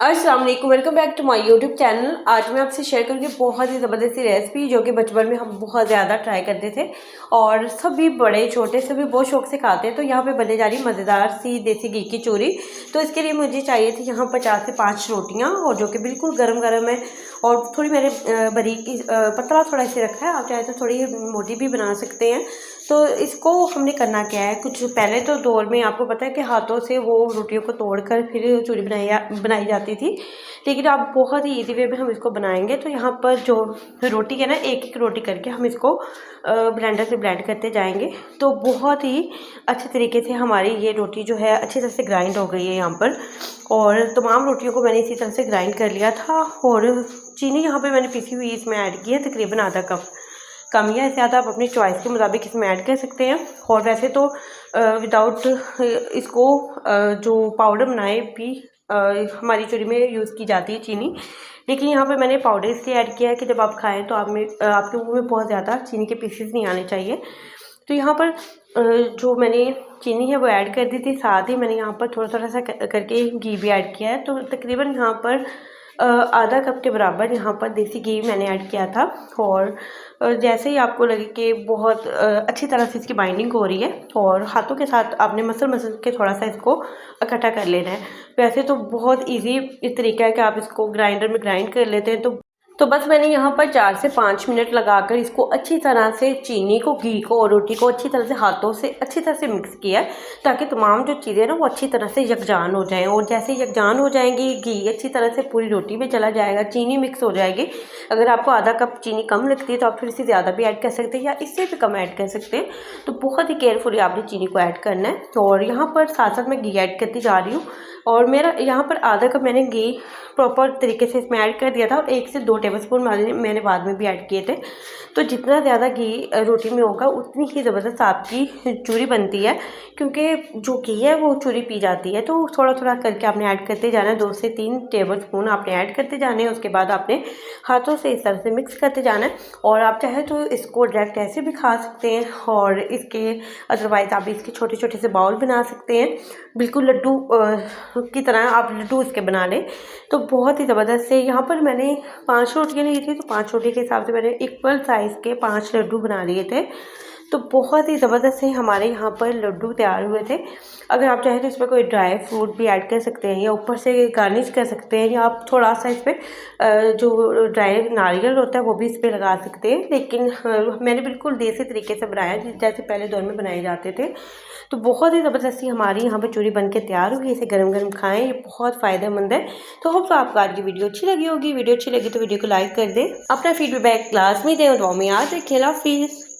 अस्सलाम वालेकुम, welcome back to my YouTube channel. आज मैं आपसे शेयर करूँगी बहुत ही ज़बरदस्त सी रेसिपी जो कि बचपन में हम बहुत ज़्यादा ट्राई करते थे और सभी बड़े छोटे सभी बहुत शौक से खाते हैं। तो यहाँ पे बनने जा रही मज़ेदार सी देसी घी की चूरी। तो इसके लिए मुझे चाहिए थी यहाँ 50 से 5 रोटियाँ और जो कि बिल्कुल गर्म गर्म है और थोड़ी मैंने बारीक पतला थोड़ा इसे रखा है। आप चाहे तो थोड़ी मोटी भी बना सकते हैं। तो इसको हमने करना क्या है, कुछ पहले तो दौर में आपको पता है कि हाथों से वो रोटियों को तोड़कर फिर चूरी बनाई जाती थी, लेकिन अब बहुत ही इजी वे में हम इसको बनाएंगे। तो यहाँ पर जो रोटी है ना, एक एक रोटी करके हम इसको ब्लेंडर से ब्लेंड करते जाएंगे। तो बहुत ही अच्छे तरीके से हमारी ये रोटी जो है अच्छी तरह से ग्राइंड हो गई है यहाँ पर, और तमाम रोटियों को मैंने इसी तरह से ग्राइंड कर लिया था। और चीनी यहाँ पर मैंने पिसी हुई इसमें ऐड की है, तकरीबन आधा कप। कम या ज़्यादा आप अपनी चॉइस के मुताबिक इसमें ऐड कर सकते हैं। और वैसे तो विदाउट इसको जो पाउडर बनाए भी हमारी चूरी में यूज़ की जाती है चीनी, लेकिन यहाँ पे मैंने पाउडर इसलिए ऐड किया है कि जब आप खाएं तो आपके मुंह में बहुत ज़्यादा चीनी के पीसेस नहीं आने चाहिए। तो यहाँ पर जो मैंने चीनी है वो ऐड कर दी थी, साथ ही मैंने यहाँ पर थोड़ा थोड़ा सा करके घी भी ऐड किया है। तो तकरीबन यहाँ पर आधा कप के बराबर यहाँ पर देसी घी मैंने ऐड किया था। और जैसे ही आपको लगे कि बहुत अच्छी तरह से इसकी बाइंडिंग हो रही है और हाथों के साथ आपने मसल के थोड़ा सा इसको इकट्ठा कर लेना है। वैसे तो बहुत इजी तरीका है कि आप इसको ग्राइंडर में ग्राइंड कर लेते हैं। तो बस मैंने यहाँ पर 4 से 5 मिनट लगाकर इसको अच्छी तरह से चीनी को, घी को और रोटी को अच्छी तरह से हाथों से अच्छी तरह से मिक्स किया है, ताकि तमाम जो चीज़ें ना वो अच्छी तरह से यकजान हो जाएं। और जैसे यकजान हो जाएंगी, घी अच्छी तरह से पूरी रोटी में चला जाएगा, चीनी मिक्स हो जाएगी। अगर आपको आधा कप चीनी कम लगती है तो आप थोड़ी सी ज़्यादा भी ऐड कर सकते हैं या इससे भी कम ऐड कर सकते हैं। तो बहुत ही केयरफुली आपने चीनी को ऐड करना है। तो और यहाँ पर साथ साथ मैं घी ऐड करती जा रही हूँ, और मेरा यहाँ पर आधा कप मैंने घी प्रॉपर तरीके से इसमें ऐड कर दिया था और 1 से 2 टेबलस्पून मैंने बाद में भी ऐड किए थे। तो जितना ज़्यादा घी रोटी में होगा उतनी ही ज़बरदस्त आपकी चूरी बनती है, क्योंकि जो घी है वो चूरी पी जाती है। तो थोड़ा थोड़ा करके आपने ऐड करते जाना है, 2 से 3 टेबलस्पून आपने ऐड करते जाने हैं। उसके बाद आपने हाथों से इस तरह से मिक्स करते जाना है। और आप चाहे तो इसको डायरेक्ट ऐसे भी खा सकते हैं, और इसके अदरवाइज़ आप इसके छोटे छोटे से बाउल बना सकते हैं, बिल्कुल लड्डू की तरह आप लड्डू इसके बना लें। तो बहुत ही ज़बरदस्त से यहाँ पर मैंने 5 रोटियाँ ली थी, तो 5 रोटी के हिसाब से मैंने इक्वल साइज़ के 5 लड्डू बना लिए थे। तो बहुत ही ज़बरदस्त से हमारे यहाँ पर लड्डू तैयार हुए थे। अगर आप चाहें तो इसमें कोई ड्राई फ्रूट भी ऐड कर सकते हैं या ऊपर से गार्निश कर सकते हैं, या आप थोड़ा सा इस पर जो ड्राई नारियल होता है वो भी इस पर लगा सकते हैं। लेकिन मैंने बिल्कुल देसी तरीके से बनाया जैसे पहले दौर में बनाए जाते थे। तो बहुत ही ज़बरदस्ती हमारी यहाँ पर चूरी बन के तैयार हुई। इसे गरम गरम खाएं, ये बहुत फ़ायदेमंद है। तो होप तो आपको आज की वीडियो अच्छी लगी होगी। वीडियो अच्छी लगी तो वीडियो को लाइक कर दें, अपना फीडबैक क्लास में दें और दुआ में याद रखें। अल्लाह हाफिज़।